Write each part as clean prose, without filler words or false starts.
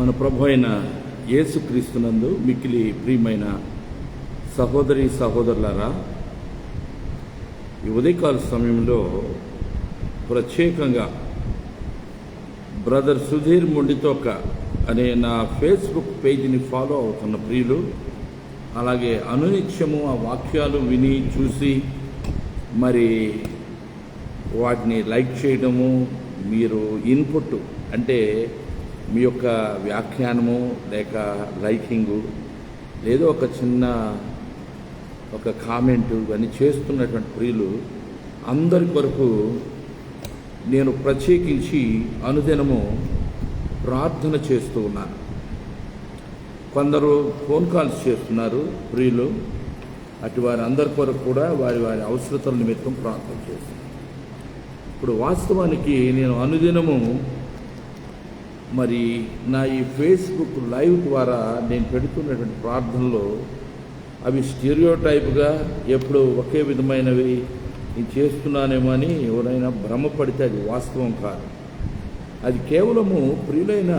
మన ప్రభు అయిన యేసుక్రీస్తునందు మిక్కిలి ప్రియమైన సహోదరి సహోదరులారా, ఈ ఉదయకాల సమయంలో ప్రత్యేకంగా బ్రదర్ సుధీర్ మొండితోక అనే నా ఫేస్బుక్ పేజీని ఫాలో అవుతున్న ప్రియులు, అలాగే అనునిత్యము ఆ వాక్యాలు విని చూసి మరి వాటిని లైక్ చేయడము, మీరు ఇన్పుట్ అంటే మీ యొక్క వ్యాఖ్యానము లేక లైకింగు లేదో ఒక చిన్న ఒక కామెంటు ఇవన్నీ చేస్తున్నటువంటి ప్రియులు అందరి కొరకు నేను ప్రత్యేకించి అనుదినము ప్రార్థన చేస్తూ ఉన్నాను. కొందరు ఫోన్ కాల్స్ చేస్తున్నారు ప్రియులు, అటు వారి అందరి కొరకు కూడా వారి వారి అవసరతల నిమిత్తం ప్రార్థన చేస్తున్నారు. ఇప్పుడు వాస్తవానికి నేను అనుదినము మరి నా ఈ ఫేస్బుక్ లైవ్ ద్వారా నేను పెడుతున్నటువంటి ప్రార్థనలో అవి స్టీరియోటైప్గా ఎప్పుడు ఒకే విధమైనవి నేను చేస్తున్నానేమో అని ఎవరైనా భ్రమపడితే అది వాస్తవం కాదు. అది కేవలము ప్రియులైన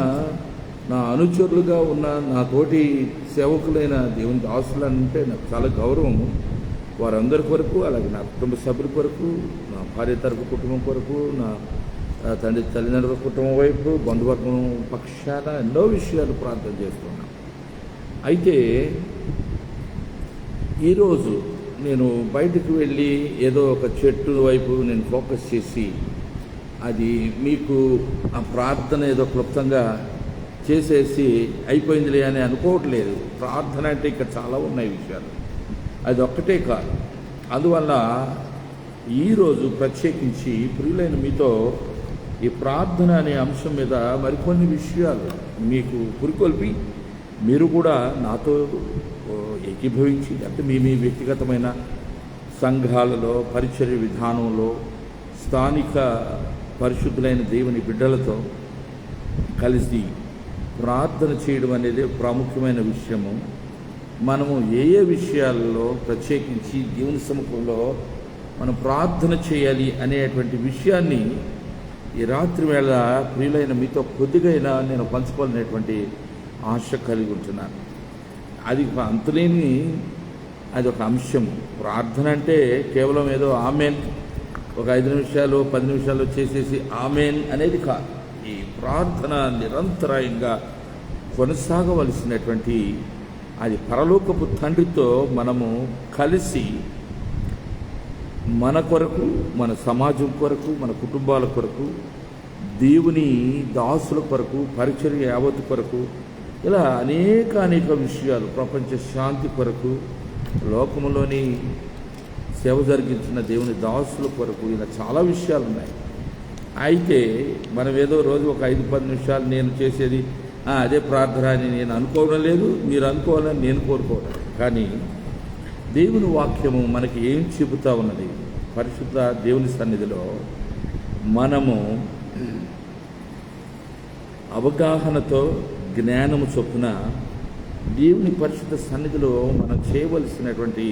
నా అనుచరులుగా ఉన్న నా తోటి సేవకులైన దేవుని దాసులు అంటే నాకు చాలా గౌరవము. వారందరి కొరకు, అలాగే నా కుటుంబ సభ్యుల కొరకు, నా భార్య తరపు కుటుంబం కొరకు, నా తల్లిదండ్రుల కుటుంబం వైపు, బంధువర్గం పక్షాన ఎన్నో విషయాలు ప్రార్థన చేస్తున్నాను. అయితే ఈరోజు నేను బయటకు వెళ్ళి ఏదో ఒక చెట్టు వైపు నేను ఫోకస్ చేసి అది మీకు ఆ ప్రార్థన ఏదో క్లుప్తంగా చేసేసి అయిపోయిందిలే అని అనుకోవట్లేదు. ప్రార్థన అంటే ఇక్కడ చాలా ఉన్నాయి విషయాలు, అది ఒక్కటే కాదు. అందువల్ల ఈరోజు ప్రత్యేకించి ప్రియులైన మీతో ఈ ప్రార్థన అనే అంశం మీద మరికొన్ని విషయాలు మీకు పురికొల్పి మీరు కూడా నాతో ఏకీభవించి, అంటే మీ వ్యక్తిగతమైన సంఘాలలో, పరిచర్య విధానంలో, స్థానిక పరిశుద్ధులైన దేవుని బిడ్డలతో కలిసి ప్రార్థన చేయడం అనేది ప్రాముఖ్యమైన విషయము. మనము ఏ విషయాల్లో ప్రత్యేకించి దేవుని సముఖంలో మనం ప్రార్థన చేయాలి అనేటువంటి విషయాన్ని ఈ రాత్రి వేళ ప్రియులైన మీతో కొద్దిగైనా నేను పంచుకోవాలనేటువంటి ఆశ కలిగి ఉంటున్నాను. అది అంతులేని అది ఒక అంశం. ప్రార్థన అంటే కేవలం ఏదో ఆమెన్ ఒక 5 నిమిషాలు 10 నిమిషాలు చేసేసి ఆమెన్ అనేది కాదు. ఈ ప్రార్థన నిరంతరాయంగా కొనసాగవలసినటువంటి అది పరలోకపు తండ్రితో మనము కలిసి మన కొరకు, మన సమాజం కొరకు, మన కుటుంబాల కొరకు, దేవుని దాసుల కొరకు, పరిచర్య యావత్తు కొరకు, ఇలా అనేక విషయాలు, ప్రపంచ శాంతి కొరకు, లోకంలోని సేవ జరిగించిన దేవుని దాసుల కొరకు, ఇలా చాలా విషయాలు ఉన్నాయి. అయితే మనం ఏదో రోజు ఒక 5-10 నిమిషాలు నేను చేసేది అదే ప్రార్థన అని నేను అనుకోవడం లేదు, మీరు అనుకోవాలని నేను కోరుకోవడం. కానీ దేవుని వాక్యము మనకి ఏం చెబుతా ఉన్నది? పరిశుద్ధ దేవుని సన్నిధిలో మనము అవగాహనతో, జ్ఞానము చొప్పున దేవుని పరిశుద్ధ సన్నిధిలో మనం చేయవలసినటువంటి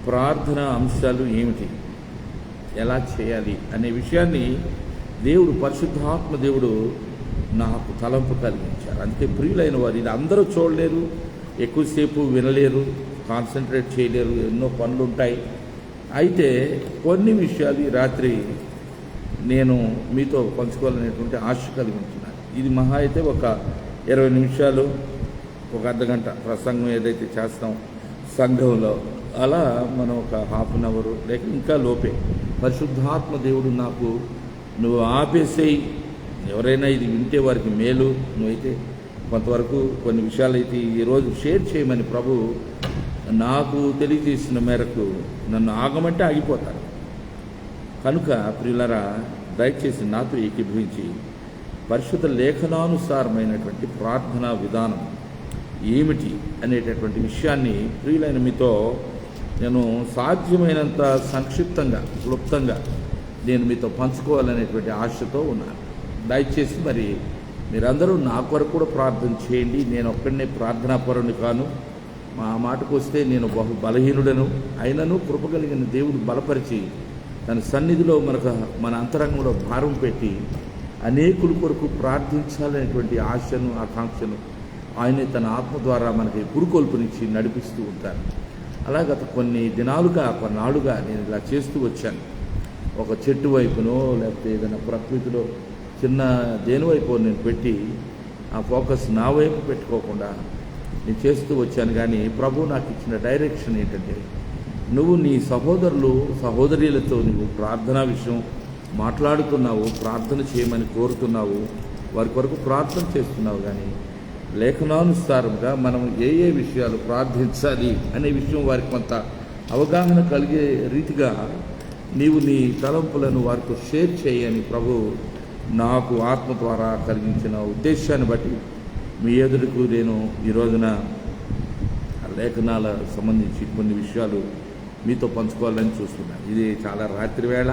ప్రార్థన అంశాలు ఏమిటి, ఎలా చేయాలి అనే విషయాన్ని దేవుడు, పరిశుద్ధాత్మ దేవుడు నాకు తలంపు కలిగించారు. అందుకే ప్రియులైన వారు ఇది అందరూ చూడలేరు, ఎక్కువసేపు వినలేరు, కాన్సన్ట్రేట్ చేయలేరు, ఎన్నో పనులు ఉంటాయి. అయితే కొన్ని విషయాలు ఈ రాత్రి నేను మీతో పంచుకోవాలనేటువంటి ఆశ కలిగి ఉంటున్నాను. ఇది మహా అయితే ఒక 20 నిమిషాలు, ఒక అర్ధగంట ప్రసంగం ఏదైతే చేస్తాం సంఘంలో, అలా మనం ఒక హాఫ్ అన్ అవర్ లేక ఇంకా లోపే పరిశుద్ధాత్మ దేవుడు నాకు నువ్వు ఆపేసేయి, ఎవరైనా ఇది వింటే వారికి మేలు, నువ్వైతే కొంతవరకు కొన్ని విషయాలు అయితే ఈరోజు షేర్ చేయమని ప్రభు నాకు తెలియజేసిన మేరకు నన్ను ఆగమంటే ఆగిపోతారు. కనుక ప్రియులారా, దయచేసి నాతో ఏకీభవించి పరిశుద్ధ లేఖనానుసారమైనటువంటి ప్రార్థనా విధానం ఏమిటి అనేటటువంటి విషయాన్ని ప్రియులైన మీతో నేను సాధ్యమైనంత సంక్షిప్తంగా, క్లుప్తంగా నేను మీతో పంచుకోవాలనేటువంటి ఆశతో ఉన్నాను. దయచేసి మరి మీరందరూ నా కొరకు కూడా ప్రార్థన చేయండి. నేను ఒక్కడనే ప్రార్థనాపరుని కాను. మా మాటకు వస్తే నేను బహు బలహీనుడను, అయినను కృపగలిగిన దేవుడు బలపరిచి తన సన్నిధిలో మన అంతరంగంలో భారం పెట్టి అనేకుల కొరకు ప్రార్థించాలనేటువంటి ఆశను, ఆకాంక్షను ఆయనే తన ఆత్మ ద్వారా మనకి పురుకొల్పునిచ్చి నడిపిస్తూ ఉంటారు. అలా గత కొన్ని దినాలుగా, కొన్నాళ్ళుగా నేను ఇలా చేస్తూ వచ్చాను. ఒక చెట్టు వైపునో లేకపోతే ఏదైనా ప్రకృతిలో చిన్న దేని వైపు నేను పెట్టి ఆ ఫోకస్ నా వైపు పెట్టుకోకుండా నేను చేస్తూ వచ్చాను. కానీ ప్రభు నాకు ఇచ్చిన డైరెక్షన్ ఏంటంటే, నువ్వు నీ సహోదరులు సహోదరులతో నువ్వు ప్రార్థనా విషయం మాట్లాడుతున్నావు, ప్రార్థన చేయమని కోరుతున్నావు, వారి కొరకు ప్రార్థన చేస్తున్నావు. కానీ లేఖనానుసారంగా మనం ఏ ఏ విషయాలు ప్రార్థించాలి అనే విషయం వారికి కొంత అవగాహన కలిగే రీతిగా నీవు నీ తలంపులను వారితో షేర్ చేయని ప్రభు నాకు ఆత్మ ద్వారా కలిగించిన ఉద్దేశాన్ని బట్టి మీ ఎదురుకు నేను ఈ రోజున లేఖనాల సంబంధించి కొన్ని విషయాలు మీతో పంచుకోవాలని చూస్తున్నాను. ఇది చాలా రాత్రి వేళ,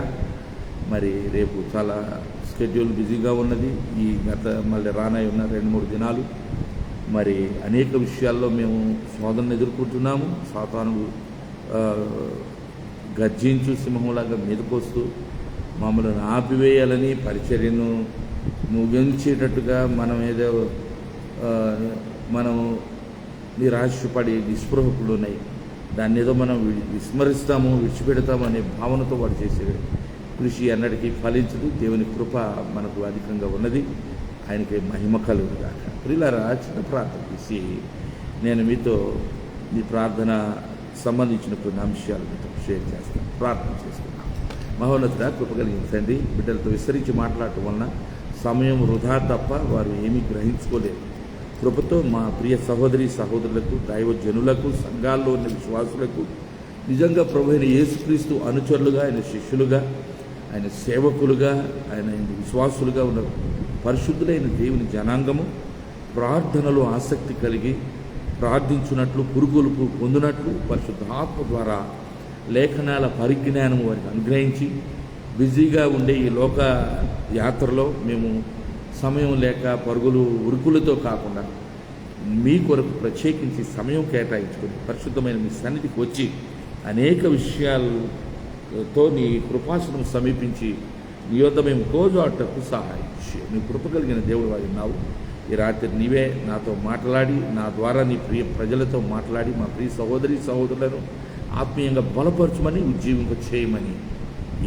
మరి రేపు చాలా షెడ్యూల్ బిజీగా ఉన్నది. ఈ మళ్ళీ రానై ఉన్న 2-3 దినాలు మరి అనేక విషయాల్లో మేము శోధనను ఎదుర్కొంటున్నాము. సాతానుడు గర్జించు సింహంలాగా మీదకొస్తూ మమ్మల్ని ఆపివేయాలని, పరిచర్యను ముగించేటట్టుగా మనం ఏదో మనం నిరాశపడి నిస్పృహకులు ఉన్నాయి, దాన్ని ఏదో మనం విస్మరిస్తాము, విడిచిపెడతాము అనే భావనతో వాడు చేసే కృషి అన్నటికీ ఫలించదు. దేవుని కృప మనకు అధికంగా ఉన్నది. ఆయనకి మహిమ కలుగుగాక. ప్రియులారా, చిన్న ప్రార్థన చేసి నేను మీతో మీ ప్రార్థన సంబంధించిన కొన్ని అంశాలు మీతో షేర్ చేస్తాను. ప్రార్థన చేస్తున్నాను. మహోన్నతుడా, కృప కలిగిన తండ్రి, బిడ్డలతో విస్తరించి మాట్లాడటం వలన సమయం వృధా తప్ప వారు ఏమీ గ్రహించుకోలేరు. కృపతో మా ప్రియ సహోదరి సహోదరులకు, దైవజనులకు, సంఘాల్లో ఉన్న విశ్వాసులకు, నిజంగా ప్రభు అయిన యేసుక్రీస్తు అనుచరులుగా, ఆయన శిష్యులుగా, ఆయన సేవకులుగా, ఆయన విశ్వాసులుగా ఉన్న పరిశుద్ధులైన దేవుని జనాంగము ప్రార్థనలో ఆసక్తి కలిగి ప్రార్థించున్నట్లు, పురుగొలుపు పొందినట్లు పరిశుద్ధాత్మ ద్వారా లేఖనాల పరిజ్ఞానం వారికి అనుగ్రహించి, బిజీగా ఉండే ఈ లోక యాత్రలో మేము సమయం లేక పరుగులు ఉరుకులతో కాకుండా మీ కొరకు ప్రత్యేకించి సమయం కేటాయించుకొని పరిశుద్ధమైన మీ సన్నిధికి వచ్చి అనేక విషయాలతో నీ కృపాసనం సమీపించి నీ యొద్ద మేము కోజాటకు సహాయం చేయి. నీ కృప కలిగిన దేవుడు వారి ఉన్నావు. ఈ రాత్రి నీవే నాతో మాట్లాడి, నా ద్వారా నీ ప్రియ ప్రజలతో మాట్లాడి, మా ప్రియ సహోదరి సహోదరులను ఆత్మీయంగా బలపరచమని, ఉజ్జీవింప చేయమని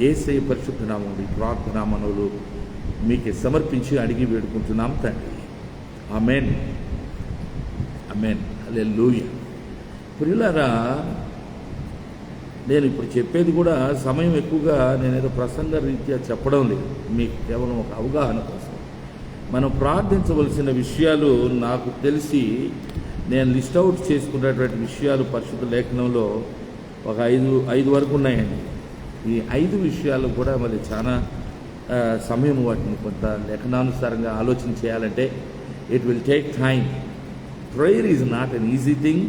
యేసయ్య పరిశుద్ధ నామములో ప్రార్థనా మనవులు మీకే సమర్పించి అడిగి వేడుకుంటున్నాం తండ్రి. ఆమేన్, ఆమేన్, హల్లెలూయా. ప్రియులారా, నేను ఇప్పుడు చెప్పేది కూడా సమయం ఎక్కువగా నేనేదో ప్రసంగ రీత్యా చెప్పడం లేదు, మీకు కేవలం ఒక అవగాహన కోసం. మనం ప్రార్థించవలసిన విషయాలు నాకు తెలిసి నేను లిస్ట్ అవుట్ చేసుకున్నటువంటి విషయాలు పరిశుద్ధ లేఖనంలో ఒక 5 వరకు ఉన్నాయండి. ఈ 5 విషయాలు కూడా మరి చాలా సమయం వాటిని కొంత లేఖనానుసారంగా ఆలోచన చేయాలంటే it will take time. Prayer is not an easy thing.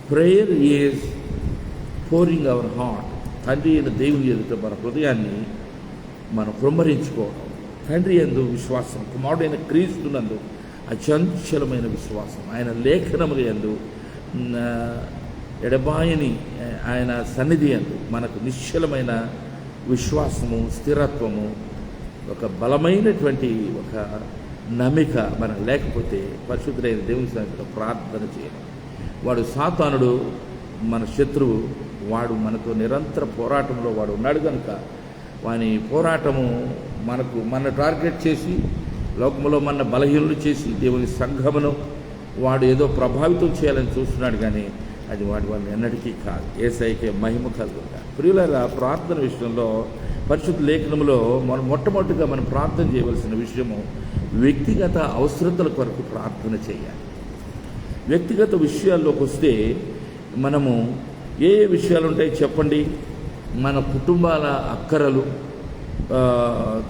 Prayer is pouring our heart. తండ్రి అయిన దేవుని ఎదుట మన హృదయాన్ని మనం కుమ్మరించుకోవడం. తండ్రి యందు విశ్వాసం, కుమారుడైన క్రీస్తునందు అచంచలమైన విశ్వాసం, ఆయన లేఖనముల యందు ఎడబాయని ఆయన సన్నిధి యందు మనకు నిశ్చలమైన విశ్వాసము, స్థిరత్వము, ఒక బలమైనటువంటి ఒక నమ్మిక మనకు లేకపోతే పరిశుద్ధుడైన దేవుని సన్నిధిలో ప్రార్థన చేయాలి. వాడు సాతానుడు, మన శత్రువు, వాడు మనతో నిరంతర పోరాటంలో వాడు ఉన్నాడు కనుక వాని పోరాటము మన టార్గెట్ చేసి లోకములో మన బలహీనులు చేసి దేవుని సంఘమును వాడు ఏదో ప్రభావితం చేయాలని చూస్తున్నాడు. కానీ అది వాడిని ఎన్నటికీ కాదు. యేసయ్యకే మహిమ కలుగుగా. ప్రియులారా, ప్రార్థన విషయంలో పరిశుద్ధ లేఖనంలో మనం మొట్టమొదటిగా మనం ప్రార్థన చేయవలసిన విషయము వ్యక్తిగత అవసరతల కొరకు ప్రార్థన చేయాలి. వ్యక్తిగత విషయాల్లోకి వస్తే మనము ఏ విషయాలు ఉంటాయి చెప్పండి? మన కుటుంబాల అక్కరలు,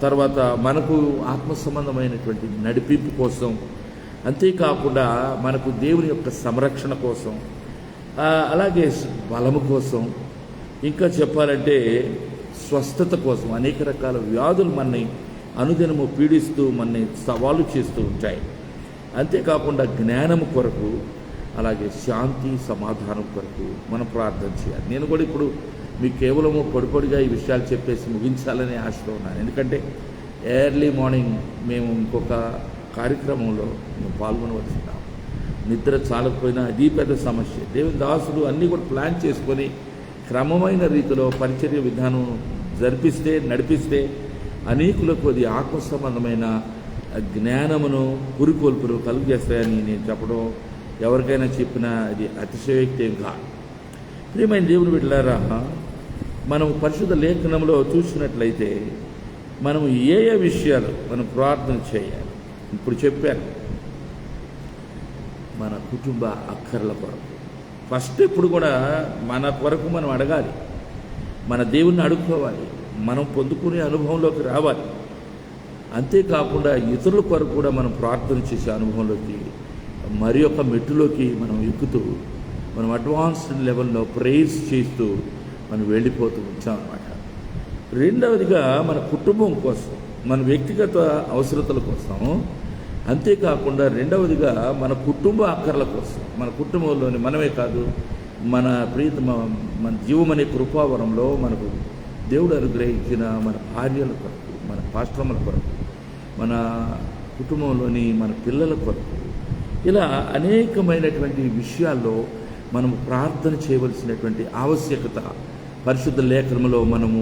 తర్వాత మనకు ఆత్మ సంబంధమైనటువంటి నడిపింపు కోసం, అంతేకాకుండా మనకు దేవుని యొక్క సంరక్షణ కోసం, అలాగే బలము కోసం, ఇంకా చెప్పాలంటే స్వస్థత కోసం. అనేక రకాల వ్యాధులు మనని అనుదినము పీడిస్తూ మనని సవాలు చేస్తూ ఉంటాయి. అంతేకాకుండా జ్ఞానము కొరకు, అలాగే శాంతి సమాధానం కొరకు మనం ప్రార్థన చేయాలి. నేను కూడా ఇప్పుడు మీకు కేవలము పొడిపొడిగా ఈ విషయాలు చెప్పేసి ముగించాలనే ఆశతో ఉన్నాను. ఎందుకంటే ఎర్లీ మార్నింగ్ మేము ఇంకొక కార్యక్రమంలో మేము పాల్గొనవలసినాం. నిద్ర చాలకపోయినా అది పెద్ద సమస్య. దేవుని దాసులు అన్నీ కూడా ప్లాన్ చేసుకొని క్రమమైన రీతిలో పరిచర్య విధానం నడిపిస్తే అనేకులకు అది ఆత్మ సంబంధమైన జ్ఞానమును పురికొల్పులు కలుగజేస్తాయని నేను చెప్పడం, ఎవరికైనా చెప్పినా అది అతిశయోక్తి ఏం కాదు. ప్రియమైన దేవుని బిడ్డలారా, మనం పరిశుద్ధ లేఖనంలో చూసినట్లయితే మనం ఏ విషయాలు మనం ప్రార్థన చేయాలి. ఇప్పుడు చెప్పాను, మన కుటుంబ అక్కర్ల కొరకు ఫస్ట్ ఎప్పుడు కూడా మన కొరకు మనం అడగాలి, మన దేవుణ్ణి అడుక్కోవాలి, మనం పొందుకునే అనుభవంలోకి రావాలి. అంతేకాకుండా ఇతరుల కొరకు కూడా మనం ప్రార్థన చేసే అనుభవంలోకి మరి ఒక మెట్టులోకి మనం ఎక్కుతూ మనం అడ్వాన్స్డ్ లెవెల్లో ప్రేయర్స్ చేస్తూ మనం వెళ్ళిపోతూ వచ్చామన్నమాట. రెండవదిగా మన కుటుంబం కోసం, మన వ్యక్తిగత అవసరతల కోసం, అంతేకాకుండా రెండవదిగా మన కుటుంబ అక్కర్ల కోసం, మన కుటుంబంలోని మనమే కాదు, మన మన జీవమనే కృపావరంలో మనకు దేవుడు అనుగ్రహించిన మన భార్యల కొరకు, మన పాస్టర్ల కొరకు, మన కుటుంబంలోని మన పిల్లల కొరకు, ఇలా అనేకమైనటువంటి విషయాల్లో మనము ప్రార్థన చేయవలసినటువంటి ఆవశ్యకత పరిశుద్ధ లేఖనంలో మనము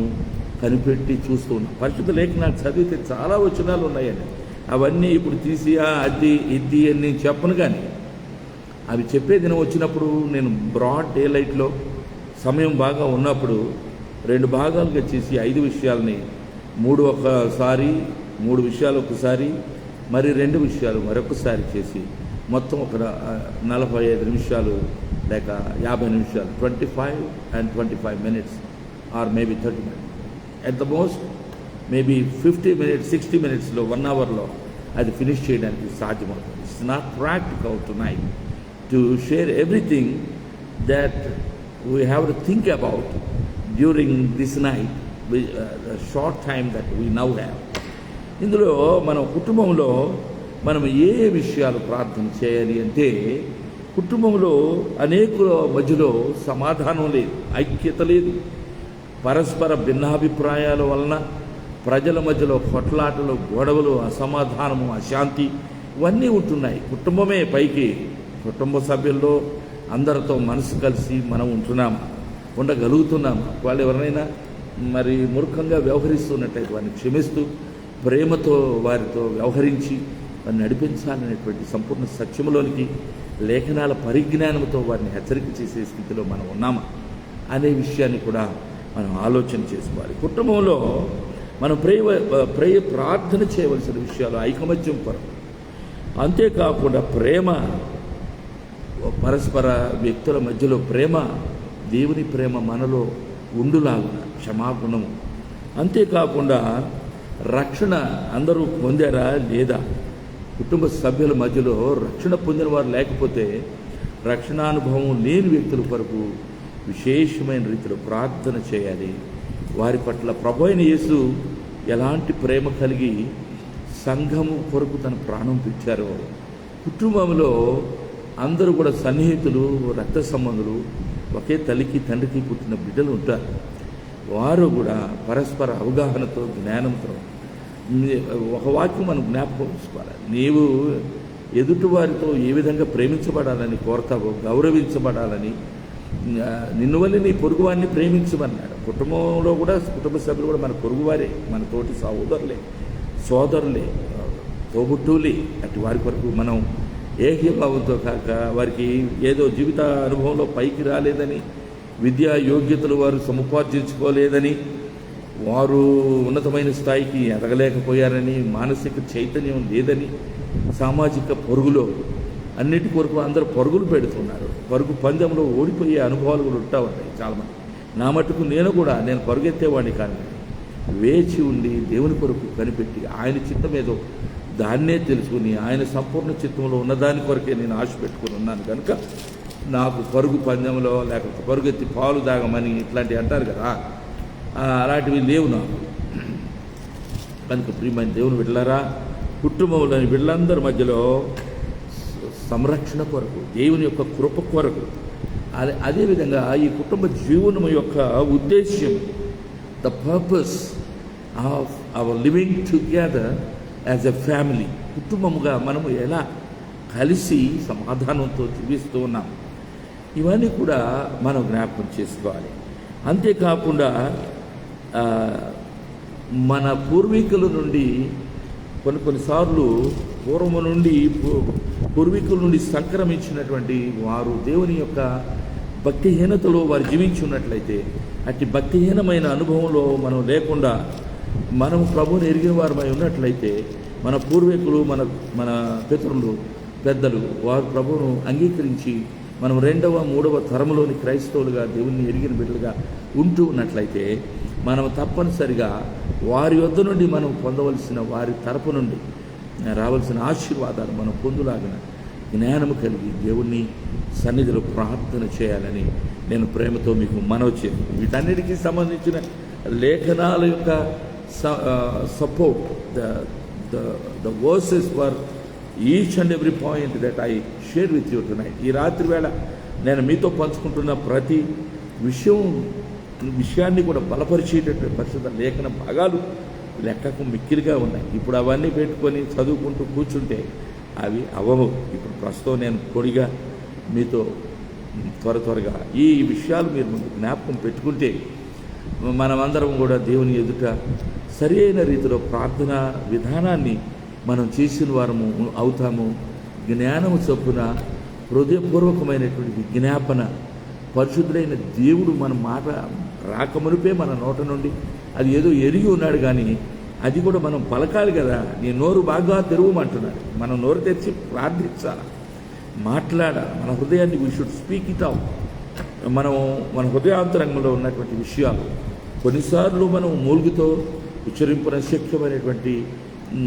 కనిపెట్టి చూస్తూ ఉన్నాం. పరిశుద్ధ లేఖనాలు చదివితే చాలా వచనాలు ఉన్నాయండి. అవన్నీ ఇప్పుడు తీసి అది ఇది అని నేను చెప్పను, కానీ అవి చెప్పే దినం వచ్చినప్పుడు నేను బ్రాడ్ డే లైట్లో సమయం బాగా ఉన్నప్పుడు 2 భాగాలుగా చేసి 5 విషయాలని 3 విషయాలు ఒకసారి, మరి 2 విషయాలు మరొకసారి చేసి మొత్తం ఒక 45 నిమిషాలు లేక 50 నిమిషాలు, 25 and 25 minutes or maybe 30 minutes, at the most maybe 50 minutes 60 minutesలో 1 hourలో అది ఫినిష్ చేయడానికి సాధ్యమవుతుంది. It's not practical to night to share everything that we have to think about during this night, short time that we now have. ఇందులో మన కుటుంబంలో మనం ఏ విషయాలు ప్రార్థన చేయాలి అంటే, కుటుంబంలో అనేకుల మధ్యలో సమాధానం లేదు, ఐక్యత లేదు, పరస్పర భిన్నాభిప్రాయాల వలన ప్రజల మధ్యలో కొట్లాటలు, గొడవలు, అసమాధానము, అశాంతి ఇవన్నీ ఉంటున్నాయి. కుటుంబమే పైకి, కుటుంబ సభ్యుల్లో అందరితో మనసు కలిసి మనం ఉండగలుగుతున్నాము. వాళ్ళు ఎవరైనా మరి మూర్ఖంగా వ్యవహరిస్తున్నట్టయితే వారిని క్షమిస్తూ ప్రేమతో వారితో వ్యవహరించి వారిని నడిపించాలనేటువంటి సంపూర్ణ సత్యములోనికి లేఖనాల పరిజ్ఞానంతో వారిని హెచ్చరిక చేసే స్థితిలో మనం ఉన్నామా అనే విషయాన్ని కూడా మనం ఆలోచన చేసుకోవాలి. కుటుంబంలో మనం ప్రార్థన చేయవలసిన విషయాలు ఐకమత్యం కొరకు, అంతేకాకుండా ప్రేమ, పరస్పర వ్యక్తుల మధ్యలో ప్రేమ, దేవుని ప్రేమ మనలో ఉండులాగున క్షమాగుణము, అంతేకాకుండా రక్షణ అందరూ పొందారా లేదా, కుటుంబ సభ్యుల మధ్యలో రక్షణ పొందిన వారు లేకపోతే రక్షణానుభవం లేని వ్యక్తుల కొరకు విశేషమైన రీతిలో ప్రార్థన చేయాలి. వారి పట్ల ప్రభు అయిన యేసు ఎలాంటి ప్రేమ కలిగి సంఘము కొరకు తన ప్రాణం పెట్టారో, కుటుంబంలో అందరూ కూడా సన్నిహితులు, రక్త సంబంధులు, ఒకే తల్లికి తండ్రికి పుట్టిన బిడ్డలు ఉంటారు. వారు కూడా పరస్పర అవగాహనతో, జ్ఞానంతో ఒక వాక్యం మనం జ్ఞాపకం ఉంచుకోవాలి. నీవు ఎదుటి వారితో ఏ విధంగా ప్రేమించబడాలని కోరతావో, గౌరవించబడాలని, నిన్ను వల్ల నీ పొరుగువారిని ప్రేమించమన్నాడు. కుటుంబంలో కూడా కుటుంబ సభ్యులు కూడా మన పొరుగువారే, మన తోటి సోదరులే, తోబుట్టువులే. అటు వారి కొరకు మనం ఏకీభావంతో కాక, వారికి ఏదో జీవిత అనుభవంలో పైకి రాలేదని, విద్యా యోగ్యతలు వారు సముపార్జించుకోలేదని, వారు ఉన్నతమైన స్థాయికి ఎదగలేకపోయారని, మానసిక చైతన్యం లేదని, సామాజిక పరుగులో అన్నిటి కొరకు అందరూ పరుగులు పెడుతున్నారు. పరుగు పందెంలో ఓడిపోయే అనుభవాలు కూడా ఉంటా ఉన్నాయి చాలామంది. నా మట్టుకు నేను పరుగెత్తేవాడిని కానీ వేచి ఉండి దేవుని కొరకు కనిపెట్టి ఆయన చిత్తం ఏదో దాన్నే తెలుసుకుని ఆయన సంపూర్ణ చిత్తంలో ఉన్నదాని కొరకే నేను ఆశ పెట్టుకుని ఉన్నాను కనుక నాకు పరుగు పందెంలో లేకపోతే పరుగెత్తి పాలు తాగమని ఇట్లాంటివి అంటారు కదా, అలాంటివి లేవు నాకు. కనుక ప్రియమైన దేవుని బిడ్డలారా, కుటుంబంలోని బిడ్డలందరి మధ్యలో సంరక్షణ కొరకు, దేవుని యొక్క కృప కొరకు, అదేవిధంగా ఈ కుటుంబ జీవనం యొక్క ఉద్దేశ్యం, the purpose of our living together as a family. కుటుంబముగా మనము ఎలా కలిసి సమాధానంతో జీవిస్తూ ఉన్నాం, ఇవన్నీ కూడా మనం జ్ఞాపకం చేసుకోవాలి. అంతేకాకుండా మన పూర్వీకుల నుండి కొన్నిసార్లు పూర్వము నుండి పూర్వీకుల నుండి సంక్రమించినటువంటి వారు దేవుని యొక్క భక్తిహీనతలో వారు జీవించి ఉన్నట్లయితే, అట్టి భక్తిహీనమైన అనుభవంలో మనం లేకుండా మనం ప్రభువుని ఎరిగిన వారమై ఉన్నట్లయితే, మన పూర్వీకులు మన పితరులు పెద్దలు వారు ప్రభువును అంగీకరించి మనం 2వ 3వ తరములోని క్రైస్తవులుగా దేవుని ఎరిగిన బిడ్డలుగా ఉంటూ ఉన్నట్లయితే, మనం తప్పనిసరిగా వారి వద్ద నుండి మనం పొందవలసిన, వారి తరపు నుండి రావాల్సిన ఆశీర్వాదాలు మనం పొందులాగిన జ్ఞానము కలిగి దేవుని సన్నిధిలో ప్రార్థన చేయాలని నేను ప్రేమతో మీకు మనవి చేస్తాను. వీటన్నిటికీ సంబంధించిన లేఖనాల యొక్క support, the versus for each and every point that I share with you tonight. ఈ రాత్రి వేళ నేను మీతో పంచుకుంటున్న ప్రతి విషయాన్ని కూడా బలపరిచేటటువంటి పరిశుద్ధ లేఖన భాగాలు లెక్కకు మిక్కిలిగా ఉన్నాయి. ఇప్పుడు అవన్నీ పెట్టుకొని చదువుకుంటూ కూర్చుంటే అవి అవ్వవు. ఇప్పుడు ప్రస్తుతం నేను పొడిగా మీతో త్వరగా ఈ విషయాలు మీరు ముందు జ్ఞాపకం పెట్టుకుంటే మనమందరం కూడా దేవుని ఎదుట సరి అయిన రీతిలో ప్రార్థన విధానాన్ని మనం చేసిన వారము అవుతాము. జ్ఞానము చొప్పున హృదయపూర్వకమైనటువంటి విజ్ఞాపన పరిశుద్ధుడైన దేవుడు మన మాట రాకమునిపే మన నోట నుండి అది ఏదో ఎరిగి ఉన్నాడు, కానీ అది కూడా మనం పలకాలి కదా. నీ నోరు బాగా తెరవమంటున్నాడు. మనం నోరు తెరిచి ప్రార్థించాలి, మాట్లాడాలి. మన హృదయాన్ని we should speak it out. మన హృదయాంతరంగంలో ఉన్నటువంటి విషయాలు కొన్నిసార్లు మనం మూలుగుతో ఉచ్చరింపున శక్యమైనటువంటి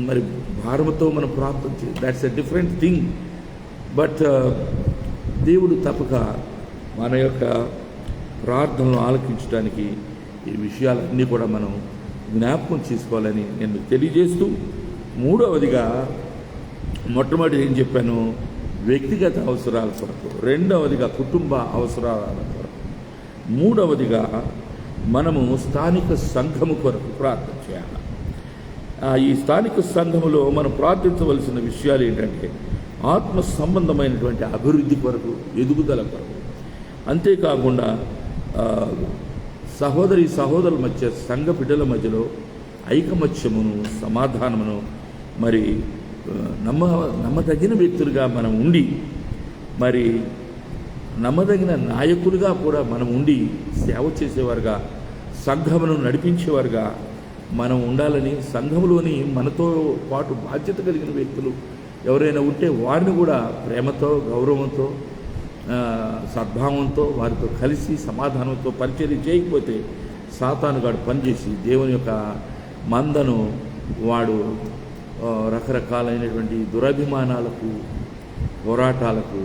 మరి భారముతో మనం ప్రార్థన చేయాలి. That's a different thing. But దేవుడు తప్పక మన యొక్క ప్రార్థనలు ఆలకించడానికి ఈ విషయాలన్నీ కూడా మనం జ్ఞాపకం చేసుకోవాలని నేను తెలియజేస్తూ, మూడవదిగా మొట్టమొదటి ఏం చెప్పాను, వ్యక్తిగత అవసరాల కొరకు, రెండవదిగా కుటుంబ అవసరాల కొరకు, మూడవదిగా మనము స్థానిక సంఘము కొరకు ప్రార్థన చేయాలి. ఈ స్థానిక సంఘములో మనం ప్రార్థించవలసిన విషయాలు ఏంటంటే ఆత్మ సంబంధమైనటువంటి అభివృద్ధి కొరకు, ఎదుగుదల కొరకు. అంతేకాకుండా సహోదరుల మధ్య, సంఘ బిడ్డల మధ్యలో ఐకమత్యమును, సమాధానమును, మరి నమ్మదగిన వ్యక్తులుగా మనం ఉండి, మరి నమ్మదగిన నాయకులుగా కూడా మనం ఉండి సేవ చేసేవారుగా, సంఘమును నడిపించేవారుగా మనం ఉండాలని, సంఘములోని మనతో పాటు బాధ్యత కలిగిన వ్యక్తులు ఎవరైనా ఉంటే వారిని కూడా ప్రేమతో, గౌరవంతో, సద్భావంతో వారితో కలిసి సమాధానంతో పరిచర్య చేయకపోతే సాతానుగాడు పనిచేసి దేవుని యొక్క మందను వాడు రకరకాలైనటువంటి దురభిమానాలకు, పోరాటాలకు,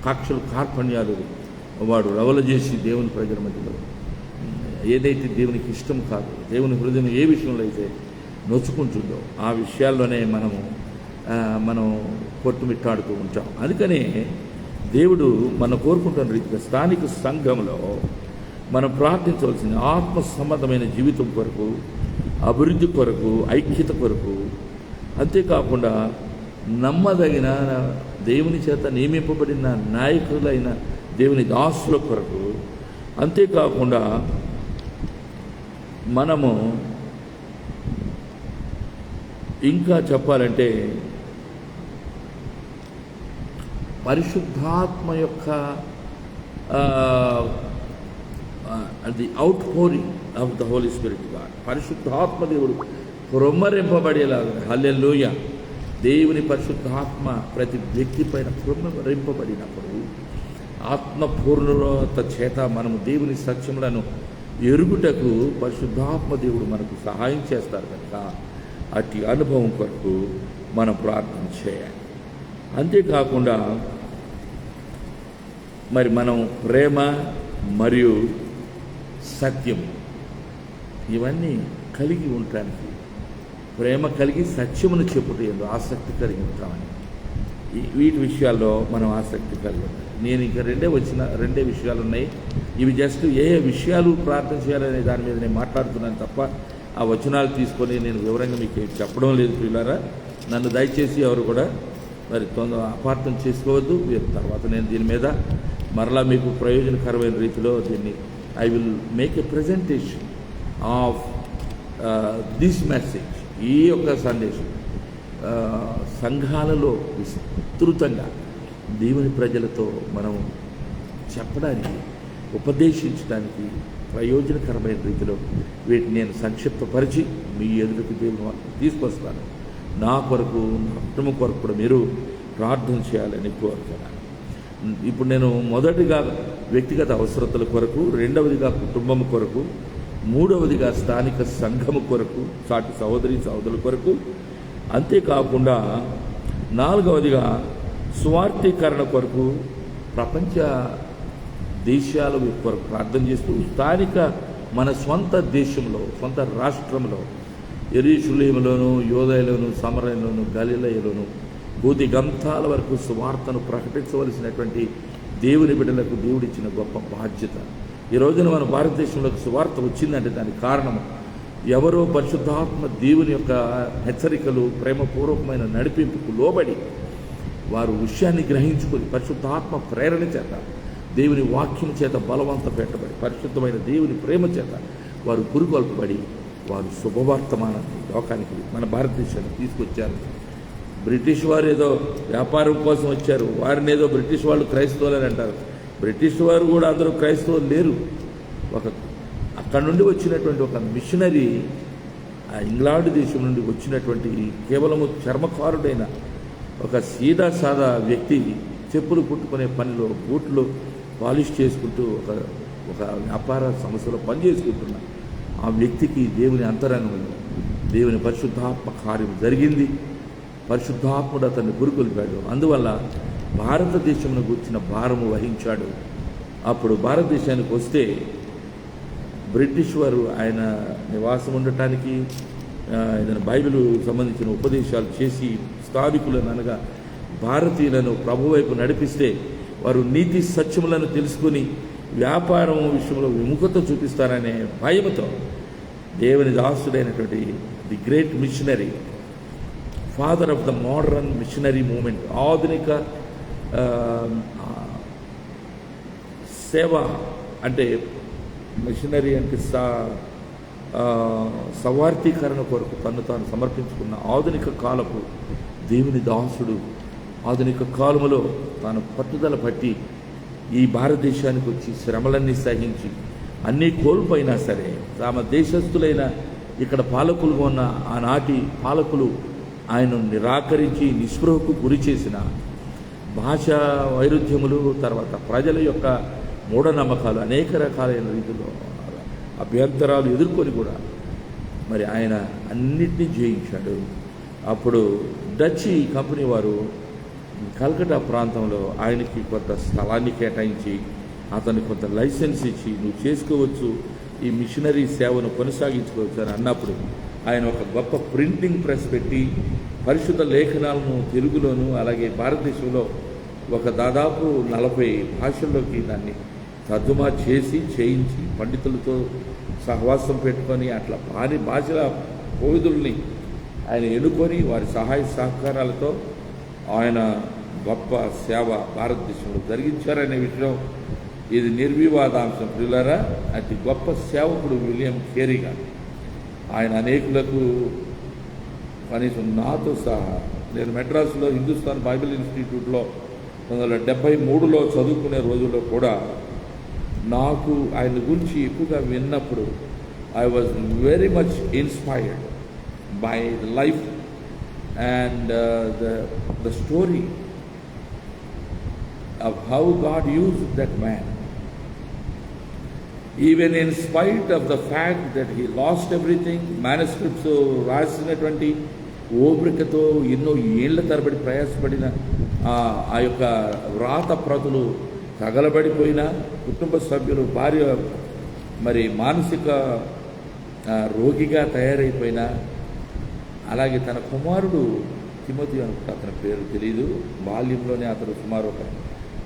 కక్షలు, కార్పణ్యాలు వాడు రవల చేసి దేవుని ప్రజల మధ్యలో ఏదైతే దేవునికి ఇష్టం కాదు, దేవుని హృదయం ఏ విషయంలో అయితే నొచ్చుకుంటుందో ఆ విషయాల్లోనే మనం కొట్టుమిట్టాడుతూ ఉంటాం. అందుకనే దేవుడు మనం కోరుకుంటున్న రీతిగా స్థానిక సంఘంలో మనం ప్రార్థించవలసిన ఆత్మ సంబంధమైన జీవితం కొరకు, అభివృద్ధి కొరకు, ఐక్యత కొరకు, అంతేకాకుండా నమ్మదగిన దేవుని చేత నియమింపబడిన నాయకులైన దేవుని దాసుల కొరకు, అంతేకాకుండా మనము ఇంకా చెప్పాలంటే పరిశుద్ధాత్మ యొక్క the outpouring of the Holy Spirit God. పరిశుద్ధాత్మ దేవుడు ప్రొమ్మరింపబడేలాగా, హల్లెలూయా, దేవుని పరిశుద్ధాత్మ ప్రతి వ్యక్తి పైన ప్రొమ్మరింపబడినప్పుడు ఆత్మపూర్ణత చేత మనము దేవుని సత్యములను ఎరుగుటకు పరిశుద్ధాత్మ దేవుడు మనకు సహాయం చేస్తారు కనుక అట్టి అనుభవం కొరకు మనం ప్రార్థన చేయాలి. అంతేకాకుండా మరి మనం ప్రేమ మరియు సత్యం ఇవన్నీ కలిగి ఉండటానికి, ప్రేమ కలిగి సత్యమును చెప్పుటందు ఆసక్తి కలిగి ఉంటామని, వీటి విషయాల్లో మనం ఆసక్తి కలిగి ఉంటాం. నేను ఇంకా రెండే విషయాలు ఉన్నాయి. ఇవి జస్ట్ ఏ విషయాలు ప్రార్థన చేయాలనే దాని మీద నేను మాట్లాడుతున్నాను తప్ప ఆ వచనాలు తీసుకొని నేను వివరంగా మీకు చెప్పడం లేదు ప్రియులారా. నన్ను దయచేసి ఎవరు కూడా మరి అపార్థం చేసుకోవద్దు. తర్వాత నేను దీని మీద మరలా మీకు ప్రయోజనకరమైన రీతిలో దీన్ని I will make a presentation of this message. ఈ యొక్క సందేశం సంఘాలలో విస్తృతంగా దేవుని ప్రజలతో మనం చెప్పడానికి, ఉపదేశించడానికి ప్రయోజనకరమైన రీతిలో వీటిని నేను సంక్షిప్తపరిచి మీ ఎదురుకు దేవుని తీసుకొస్తాను. నా కొరకు, నా కుటుంబం కొరకు కూడా మీరు ప్రార్థన చేయాలని కోరుతున్నాను. ఇప్పుడు నేను మొదటిగా వ్యక్తిగత అవసరతల కొరకు, రెండవదిగా కుటుంబం కొరకు, మూడవదిగా స్థానిక సంఘము కొరకు, సాటి సహోదరుల కొరకు, అంతేకాకుండా నాలుగవదిగా స్వార్థీకరణ కొరకు, ప్రపంచ దేశాల కొరకు ప్రార్థన చేస్తూ స్థానిక మన స్వంత దేశంలో, సొంత రాష్ట్రంలో, యెరూషలేములోను, యూదయలోను, సమరయంలోను, గలిలయలోను భూతి గంతాల వరకు సువార్తను ప్రకటించవలసినటువంటి దేవుని బిడ్డలకు దేవుడిచ్చిన గొప్ప బాధ్యత. ఈ రోజున మన భారతదేశంలోకి సువార్త వచ్చిందంటే దానికి కారణం ఎవరో పరిశుద్ధాత్మ దేవుని యొక్క హెచ్చరికలు, ప్రేమపూర్వకమైన నడిపింపుకు లోబడి వారు విషయాన్ని గ్రహించుకొని పరిశుద్ధాత్మ ప్రేరణ చేత, దేవుని వాక్యం చేత బలవంత పెట్టబడి, పరిశుద్ధమైన దేవుని ప్రేమ చేత వారు పురుగొల్పబడి వారు శుభవర్తమానాన్ని లోకానికి, మన భారతదేశానికి తీసుకొచ్చారు. బ్రిటిష్ వారు ఏదో వ్యాపారం కోసం వచ్చారు, వారిని ఏదో బ్రిటిష్ వాళ్ళు క్రైస్తవులని అంటారు. బ్రిటిష్ వారు కూడా అందరూ క్రైస్తవులు లేరు. అక్కడ నుండి వచ్చినటువంటి ఒక మిషనరీ, ఆ ఇంగ్లాండ్ దేశం నుండి వచ్చినటువంటి కేవలము చర్మకారుడైన ఒక సీదా సాదా వ్యక్తి చెప్పులు కుట్టుకునే పనిలో, బూట్లు పాలిష్ చేసుకుంటూ ఒక వ్యాపార సంస్థలో పనిచేసుకుంటున్న ఆ వ్యక్తికి దేవుని అంతరంగంలో దేవుని పరిశుద్ధాత్మ కార్యం జరిగింది. పరిశుద్ధాత్ముడు అతన్ని గురికొల్పాడు. అందువల్ల భారతదేశంలో కూర్చిన భారము వహించాడు. అప్పుడు భారతదేశానికి వస్తే బ్రిటిష్ వారు ఆయన నివాసం ఉండటానికి ఏదైనా బైబిల్ సంబంధించిన ఉపదేశాలు చేసి స్థానికులను, అనగా భారతీయులను ప్రభు వైపు నడిపిస్తే వారు నీతి సత్యములను తెలుసుకుని వ్యాపారం విషయంలో విముఖత చూపిస్తారనే భయంతో దేవుని దాసుడైనటువంటి the great missionary, father of the modern missionary movement, ఆధునిక సేవ అంటే మిషనరీ అంటే సవార్థీకరణ కొరకు తను తాను సమర్పించుకున్న ఆధునిక కాలపు దేవుని దాసుడు, ఆధునిక కాలములో తాను పట్టుదల పట్టి ఈ భారతదేశానికి వచ్చి శ్రమలన్నీ సహించి అన్నీ కోల్పోయినా సరే, తమ దేశస్థులైన ఇక్కడ పాలకులుగా ఉన్న ఆనాటి పాలకులు ఆయనను నిరాకరించి నిస్పృహకు గురి చేసిన భాషా వైరుధ్యములు, తర్వాత ప్రజల యొక్క మూఢనమ్మకాలు, అనేక రకాలైన రీతిలో అభ్యంతరాలు ఎదుర్కొని కూడా మరి ఆయన అన్నిటినీ జయించాడు. అప్పుడు డచ్ కంపెనీ వారు కల్కటా ప్రాంతంలో ఆయనకి కొంత స్థలాన్ని కేటాయించి అతనికి కొంత లైసెన్స్ ఇచ్చి నువ్వు చేసుకోవచ్చు, ఈ మిషనరీ సేవను కొనసాగించుకోవచ్చు అని అన్నప్పుడు ఆయన ఒక గొప్ప ప్రింటింగ్ ప్రెస్ పెట్టి పరిశుద్ధ లేఖనాలను తెలుగులోను అలాగే భారతదేశంలో ఒక దాదాపు 40 భాషల్లోకి దాన్ని తర్జుమా చేయించి పండితులతో సహవాసం పెట్టుకొని అట్లా భాషల కోవిదుల్ని ఆయన ఎన్నుకొని వారి సహాయ సహకారాలతో ఆయన గొప్ప సేవ భారతదేశంలో జరిగించారనే విషయం ఇది నిర్వివాదాంశం. ప్రియులారా, అతి గొప్ప సేవకుడు విలియం కేరీ గారు. ఆయన అనేకులకు, కనీసం నాతో సహా, నేను మెడ్రాస్లో హిందుస్థాన్ బైబిల్ ఇన్స్టిట్యూట్లో 1973లో చదువుకునే రోజుల్లో కూడా నాకు ఆయన గురించి ఎక్కువగా విన్నప్పుడు I was very much inspired by the life and the story of how God used that man, even in spite of the fact that he lost everything. manuscripts రాసినటువంటి ఓపికతో ఎన్నో ఏళ్ల తరబడి ప్రయాసపడిన ఆ యొక్క వ్రాత ప్రతులు తగలబడిపోయిన, కుటుంబ సభ్యులు, భార్య మరి మానసిక రోగిగా తయారైపోయిన, అలాగే తన కుమారుడు తిమోతి అనుకుంటే అతని పేరు తెలియదు, బాల్యంలోనే అతను సుమారు ఒక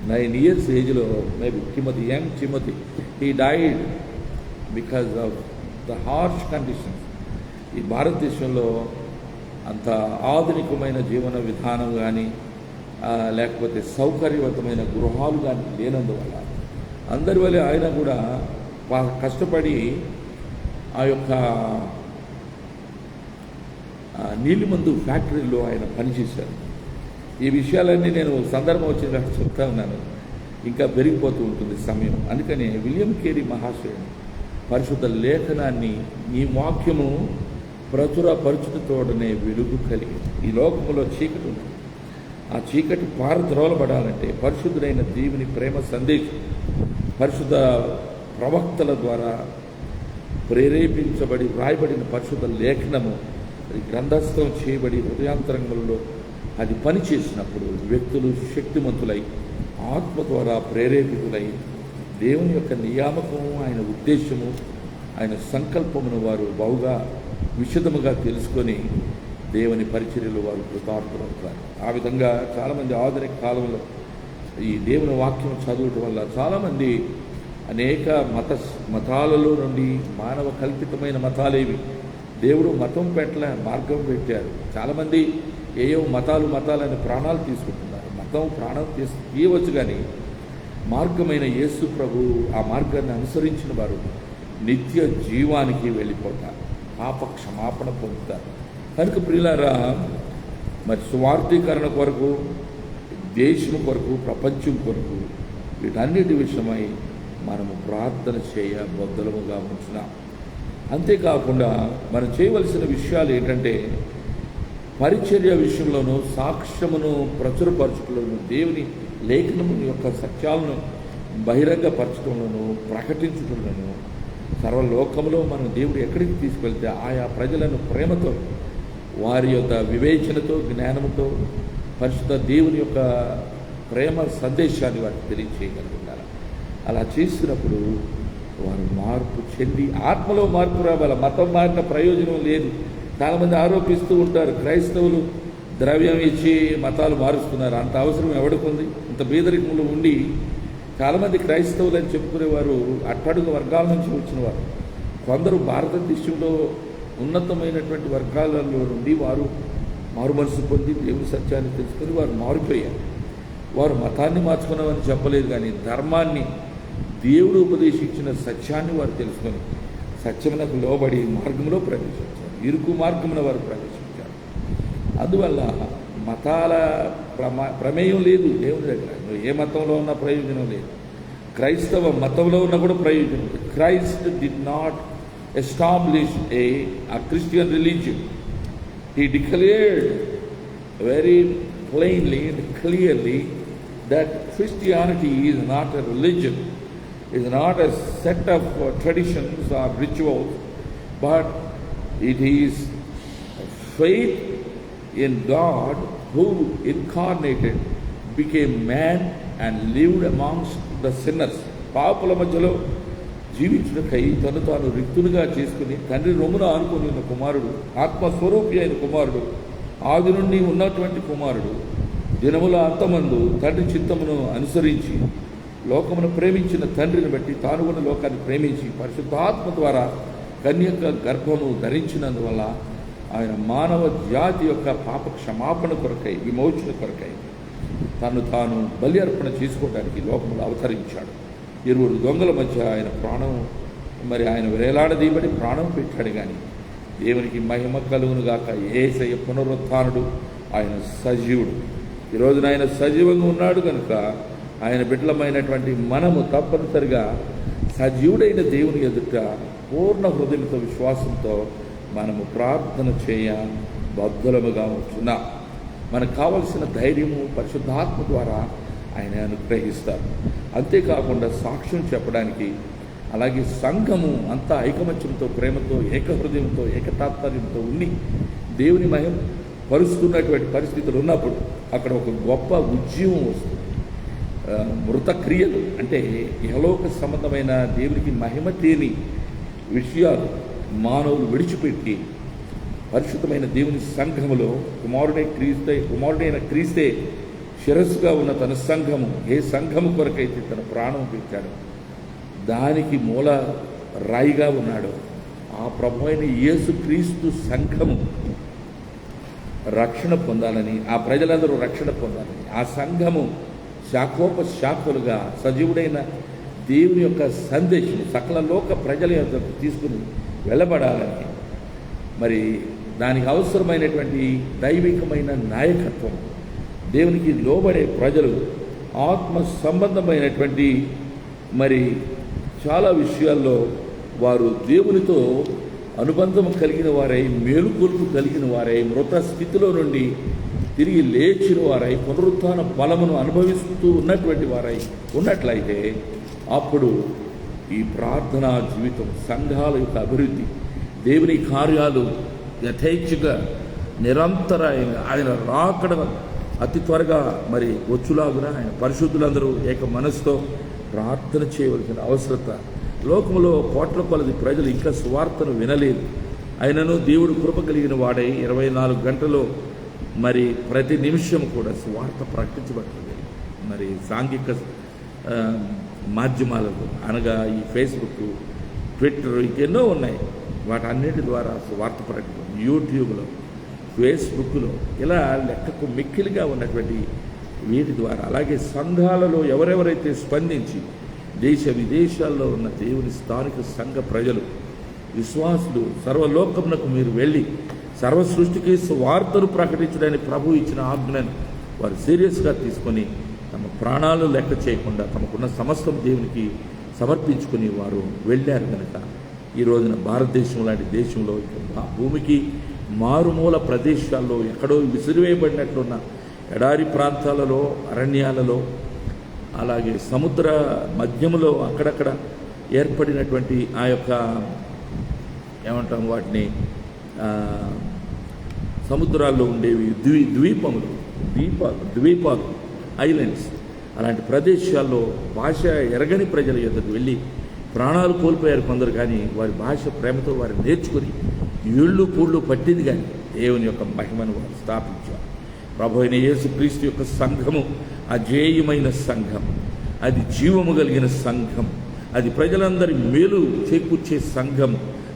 9 years ఏజ్లో maybe young Timothy, he died because of the harsh conditions. ఈ భారతదేశంలో అంత ఆధునికమైన జీవన విధానం కానీ లేకపోతే సౌకర్యవంతమైన గృహాలు కానీ లేనందువల్ల అందరి వల్ల ఆయన కూడా కష్టపడి ఆ యొక్క నీలిమందు ఫ్యాక్టరీలో ఆయన పనిచేశారు. ఈ విషయాలన్నీ నేను సందర్భం వచ్చిన చెప్తా ఉన్నాను, ఇంకా పెరిగిపోతూ ఉంటుంది సమయం. అందుకని విలియం కేరీ మహాశయుడు పరిశుద్ధ లేఖనాన్ని ఈ వాక్యము ప్రచురపరచుటతోడనే వెలుగు కలిగి ఈ లోకములో చీకటి ఉంది. ఆ చీకటి పారద్రోలబడాలంటే పరిశుద్ధుడైన దేవుని ప్రేమ సందేశం పరిశుద్ధ ప్రవక్తల ద్వారా ప్రేరేపించబడి వ్రాయబడిన పరిశుద్ధ లేఖనము అది గ్రంథస్థం చేయబడి హృదయాంతరంగంలో అది పనిచేసినప్పుడు వ్యక్తులు శక్తిమంతులై ఆత్మ ద్వారా ప్రేరేపితులై దేవుని యొక్క నియామకము, ఆయన ఉద్దేశము, ఆయన సంకల్పమును వారు బహుగా విశదముగా తెలుసుకొని దేవుని పరిచర్యలో వారు కృతార్థులవుతారు. ఆ విధంగా చాలామంది ఆధునిక కాలంలో ఈ దేవుని వాక్యం చదవటం వల్ల చాలామంది అనేక మతాలలో నుండి మానవ కల్పితమైన మతాలేవి దేవుడు మతం పెట్టలే, మార్గం పెట్టారు. చాలామంది ఏయో మతాలని ప్రాణాలు తీసుకుంటున్నారు. మతం ప్రాణం తీయవచ్చు, కానీ మార్గమైన యేసు ప్రభు ఆ మార్గాన్ని అనుసరించిన వారు నిత్య జీవానికి వెళ్ళిపోతారు, పాప క్షమాపణ పొందుతారు. కనుక ప్రియులారా, మరి సువార్థీకరణ కొరకు, దేశం కొరకు, ప్రపంచం కొరకు వీటన్నిటి విషయమై మనము ప్రార్థన బద్దలముగా ఉంచున్నాం. అంతేకాకుండా మనం చేయవలసిన విషయాలు ఏంటంటే పరిచర్య విషయంలోనూ సాక్ష్యమును ప్రచురపరచుటలోను దేవుని లేఖనము యొక్క సత్యాలను బహిరంగపరచడంలోనూ ప్రకటించడంలోనూ సర్వలోకంలో మనం దేవుడు ఎక్కడికి తీసుకెళ్తే ఆయా ప్రజలను ప్రేమతో, వారి యొక్క వివేచనతో, జ్ఞానంతో పరిశుద్ధ దేవుని యొక్క ప్రేమ సందేశాన్ని వారికి తెలియచేయగలుగుతారు. అలా చేసినప్పుడు వారు మార్పు చెంది ఆత్మలో మార్పు రావాలి. మతం మారిన ప్రయోజనం లేదు. చాలామంది ఆరోపిస్తూ ఉంటారు, క్రైస్తవులు ద్రవ్యం ఇచ్చి మతాలు మారుస్తున్నారు. అంత అవసరం ఎవడికుంది? ఇంత బీదరికంలో ఉండి చాలామంది క్రైస్తవులు అని చెప్పుకునేవారు అట్టడుగు వర్గాల నుంచి వచ్చినవారు. కొందరు భారతదేశంలో ఉన్నతమైనటువంటి వర్గాలలో నుండి వారు మారు మనసు పొంది దేవుని సత్యాన్ని తెలుసుకొని వారు మారిపోయారు. వారు మతాన్ని మార్చుకున్నామని చెప్పలేదు, కానీ ధర్మాన్ని, దేవుడు ఉపదేశించిన సత్యాన్ని వారు తెలుసుకొని సత్యమునకు లోబడి మార్గంలో ప్రవేశించారు, ఇరుకు మార్గమున వారు ప్రవేశించారు. అందువల్ల మతాల ప్రమేయం లేదు దేవుని దగ్గర. ఏ మతంలో ఉన్న ప్రయోజనం లేదు, క్రైస్తవ మతంలో ఉన్న కూడా ప్రయోజనం లేదు. Christ did not establish a Christian religion. He declared very plainly and clearly that Christianity is not a religion, is not a set of traditions or rituals, but it is faith in God who incarnated, became man and lived amongst the sinners. పాపుల మధ్యలో జీవించుటకై తను తాను రిక్తునిగా చేసుకుని తండ్రి రొమ్మున ఆనుకొని ఉన్న కుమారుడు, ఆత్మస్వరూపి అయిన కుమారుడు, ఆది నుండి ఉన్నటువంటి కుమారుడు దినముల అంతమందు తండ్రి చిత్తమును అనుసరించి లోకమును ప్రేమించిన తండ్రిని బట్టి తాను కూడా లోకాన్ని ప్రేమించి పరిశుద్ధాత్మ ద్వారా కన్యక గర్భము ధరించినందువల్ల ఆయన మానవ జాతి యొక్క పాప క్షమాపణ కొరకై, విమోచన కొరకై తను తాను బలి అర్పణ చేసుకోవడానికి లోకములు అవతరించాడు. 20 దొంగల మధ్య ఆయన ప్రాణం, మరి ఆయన వేలాడదీయబడి ప్రాణం పెట్టాడు. కానీ దేవునికి మహిమ కలుగునుగాక. యేసయ్య పునరుత్థానుడు, ఆయన సజీవుడు. ఈరోజున ఆయన సజీవంగా ఉన్నాడు కనుక ఆయన బిడ్డలమైనటువంటి మనము తప్పనిసరిగా సజీవుడైన దేవుని ఎదుట పూర్ణ హృదయంతో, విశ్వాసంతో మనము ప్రార్థన బద్ధులముగా ఉంటున్నాం. మనకు కావలసిన ధైర్యము పరిశుద్ధాత్మ ద్వారా ఆయన అనుగ్రహిస్తారు. అంతేకాకుండా సాక్ష్యం చెప్పడానికి, అలాగే సంఘము అంతా ఐకమత్యంతో, ప్రేమతో, ఏకహృదయంతో, ఏకతాత్పర్యంతో ఉండి దేవుని మహిమ పరుస్తున్నటువంటి పరిస్థితులు ఉన్నప్పుడు అక్కడ ఒక గొప్ప ఉద్యమం వస్తుంది. మృతక్రియలు అంటే ఇహలోక సంబంధమైన దేవునికి మహిమ తేని విషయాలు మానవులు విడిచిపెట్టి పరిశుద్ధమైన దేవుని సంఘములో కుమారుడైన క్రీస్తే శిరస్సుగా ఉన్న తన సంఘము, ఏ సంఘము కొరకైతే తన ప్రాణం పెట్టాడు, దానికి మూల రాయిగా ఉన్నాడు, ఆ ప్రభు అయిన యేసుక్రీస్తు సంఘము రక్షణ పొందాలని, ఆ ప్రజలందరూ రక్షణ పొందాలని, ఆ సంఘము శాఖోపశాఖలుగా సజీవుడైన దేవుని యొక్క సందేశం సకల లోక ప్రజల యొక్క తీసుకుని వెళ్ళబడాలని, మరి దానికి అవసరమైనటువంటి దైవికమైన నాయకత్వం, దేవునికి లోబడే ప్రజలు, ఆత్మ సంబంధమైనటువంటి మరి చాలా విషయాల్లో వారు దేవునితో అనుబంధం కలిగిన వారై, మేలుకొలుపు కలిగిన వారై, మృత స్థితిలో నుండి తిరిగి లేచిన వారై, పునరుత్థాన బలమును అనుభవిస్తూ ఉన్నటువంటి వారై ఉన్నట్లయితే అప్పుడు ఈ ప్రార్థనా జీవితం, సంఘాల యొక్క అభివృద్ధి, దేవుని కార్యాలు యథేచ్ఛగా నిరంతరాయంగా ఆయన రాకడ అతి త్వరగా మరి వచ్చులాగున ఆయన పరిశుద్ధులందరూ ఏక మనసుతో ప్రార్థన చేయవలసిన అవసరత. లోకంలో కోట్ల కొలది ప్రజలు ఇంకా సువార్తను వినలేదు. ఆయనను దేవుడు కృప కలిగిన వాడై 24 గంటలు మరి ప్రతి నిమిషం కూడా సువార్త ప్రకటించబడుతుంది. మరి సాంఘిక మాధ్యమాలకు అనగా ఈ ఫేస్బుక్, ట్విట్టర్ ఇంకెన్నో ఉన్నాయి. వాటన్నిటి ద్వారా సువార్త ప్రకటన, యూట్యూబ్లో, ఫేస్బుక్లో, ఇలా లెక్కకు మిక్కిలిగా ఉన్నటువంటి వీటి ద్వారా, అలాగే సంఘాలలో ఎవరెవరైతే స్పందించి దేశ విదేశాల్లో ఉన్న దేవుని స్థానిక సంఘ ప్రజలు, విశ్వాసులు సర్వలోకమునకు మీరు వెళ్ళి సర్వ సృష్టికి సువార్తను ప్రకటించడానికి ప్రభు ఇచ్చిన ఆజ్ఞను వారు సీరియస్గా తీసుకొని తమ ప్రాణాలు లెక్క చేయకుండా తమకున్న సమస్తం దేవునికి సమర్పించుకుని వారు వెళ్ళారు. కనుక ఈ రోజున భారతదేశం లాంటి దేశంలో భూమికి మారుమూల ప్రదేశాల్లో ఎక్కడో విసిరివేయబడినట్లున్న ఎడారి ప్రాంతాలలో, అరణ్యాలలో, అలాగే సముద్ర మధ్యములో అక్కడక్కడ ఏర్పడినటువంటి ఆ యొక్క ఏమంటాం వాటిని సముద్రాల్లో ఉండేవి ద్వీపాలు, ఐలాండ్స్, అలాంటి ప్రదేశాల్లో భాష ఎరగని ప్రజల యొద్దకు వెళ్ళి ప్రాణాలు కోల్పోయారు కొందరు. కానీ వారి భాష ప్రేమతో వారు నేర్చుకుని ఏళ్ళు పూళ్ళు పట్టింది కానీ దేవుని యొక్క మహిమను వారు స్థాపించారు. ప్రభు అయిన యేసుక్రీస్తు యొక్క సంఘము అజేయమైన సంఘం, అది జీవము కలిగిన సంఘం, అది ప్రజలందరి మేలు చేకూర్చే సంఘం,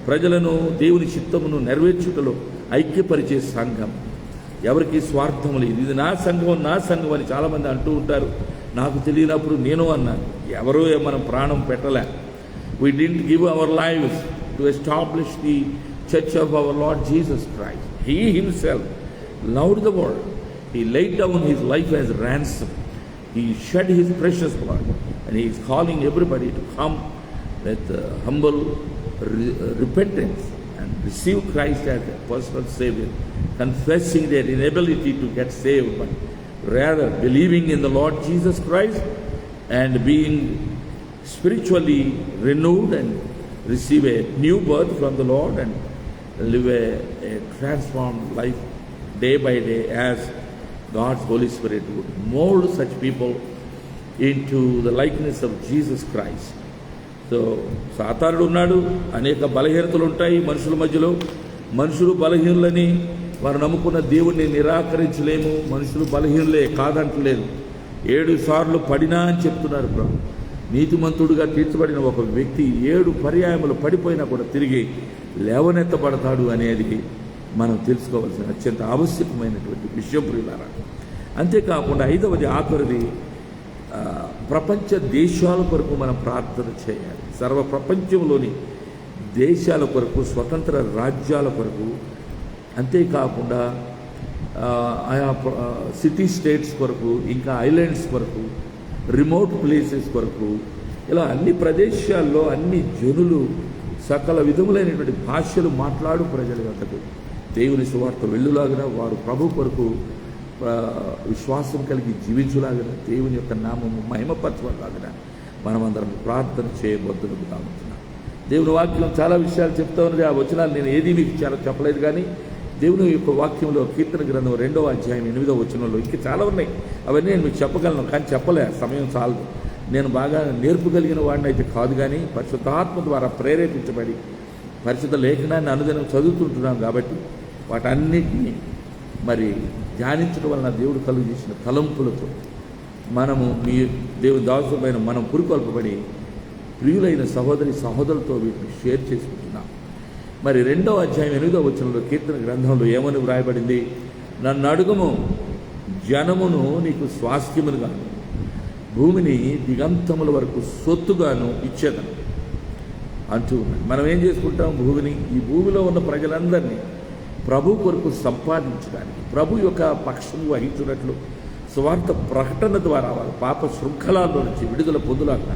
ప్రజలను దేవుని చిత్తమును నెరవేర్చుటలో ఐక్యపరిచే సంఘం. ఎవరికి స్వార్థం లేదు. ఇది నా సంఘం, నా సంఘం అని చాలామంది అంటూ ఉంటారు. నాకు తెలియనప్పుడు నేను అన్నాను, ఎవరో మనం ప్రాణం పెట్టలే. We didn't give our lives to establish the church of our Lord Jesus Christ. He himself loved the world. He laid down his life as ransom. He shed his precious blood. And he is calling everybody to come with humble repentance and receive Christ as a personal Savior, confessing their inability to get saved, but rather believing in the Lord Jesus Christ and being spiritually renewed and receive a new birth from the Lord and live a transformed life day by day as God's Holy Spirit would mold such people into the likeness of Jesus Christ. So సాతానుడు ఉన్నాడు, అనేక బలహీనతలు ఉంటాయి మనుషుల మధ్యలో. మనుషులు బలహీనులని వారు నమ్ముకున్న దేవుణ్ణి నిరాకరించలేము. మనుషులు బలహీనులే కాదంటలేదు. 7 సార్లు పడినా అని చెప్తున్నారు ప్రభు. నీతిమంతుడుగా తీర్చబడిన ఒక వ్యక్తి 7 పర్యాయములు పడిపోయినా కూడా తిరిగి లేవనెత్తబడతాడు అనేది మనం తెలుసుకోవాల్సిన అత్యంత ఆవశ్యకమైనటువంటి విషయం ప్రియులారా. అంతేకాకుండా 5వది ఆఖరిది, ప్రపంచ దేశాల కొరకు మనం ప్రార్థన చేయాలి. సర్వ ప్రపంచంలోని దేశాల కొరకు, స్వతంత్ర రాజ్యాల కొరకు, అంతేకాకుండా ఆయా సిటీ స్టేట్స్ కొరకు, ఇంకా ఐలాండ్స్ కొరకు, రిమోట్ ప్లేసెస్ కొరకు, ఇలా అన్ని ప్రదేశాల్లో అన్ని జనులు సకల విధములైనటువంటి భాషలు మాట్లాడు ప్రజల వద్దకు దేవుని సువార్త వెళ్ళులాగిన వారు ప్రభు కొరకు విశ్వాసం కలిగి జీవించులాగిన దేవుని యొక్క నామము మహిమపరచలాగిన మనమందరం ప్రార్థన చేయబద్దులు కావుతున్నాం. దేవుని వాక్యం చాలా విషయాలు చెప్తా ఉన్నది. ఆ వచనాలు నేను ఏది మీకు చాలా చెప్పలేదు. కానీ దేవుని యొక్క వాక్యంలో కీర్తన గ్రంథం 2వ అధ్యాయం 8వ వచనంలో ఇంకా చాలా ఉన్నాయి. అవన్నీ నేను మీకు చెప్పగలను, కానీ చెప్పలే, సమయం చాలదు. నేను బాగా నేర్పుగలిగిన వాడిని అయితే కాదు, కానీ పరిశుద్ధాత్మ ద్వారా ప్రేరేపించబడి పరిశుద్ధ లేఖనాన్ని అనుదినం చదువుతుంటున్నాం కాబట్టి వాటన్నిటినీ మరి ధ్యానించడం వలన దేవుడు కలుగు చేసిన తలంపులతో మనము మీ దేవుని దాసులమైన మనం పురికొల్పబడి ప్రియులైన సహోదరులతో వీటిని షేర్ చేసుకుంటున్నాం. మరి 2వ అధ్యాయం 8వ వచనంలో కీర్తన గ్రంథంలో ఏమని వ్రాయబడింది? నన్ను అడుగుము, జనమును నీకు స్వాస్థ్యములుగాను, భూమిని దిగంతముల వరకు సొత్తుగాను ఇచ్చేదను అంటూ ఉన్నాడు. మనం ఏం చేసుకుంటాం? భూమిని, ఈ భూమిలో ఉన్న ప్రజలందరినీ ప్రభు కొరకు సంపాదించడానికి, ప్రభు యొక్క పక్షము వహించినట్లు స్వార్థ ప్రకటన ద్వారా వారి పాప శృంఖలాల్లో నుంచి విడుదల పొందులాక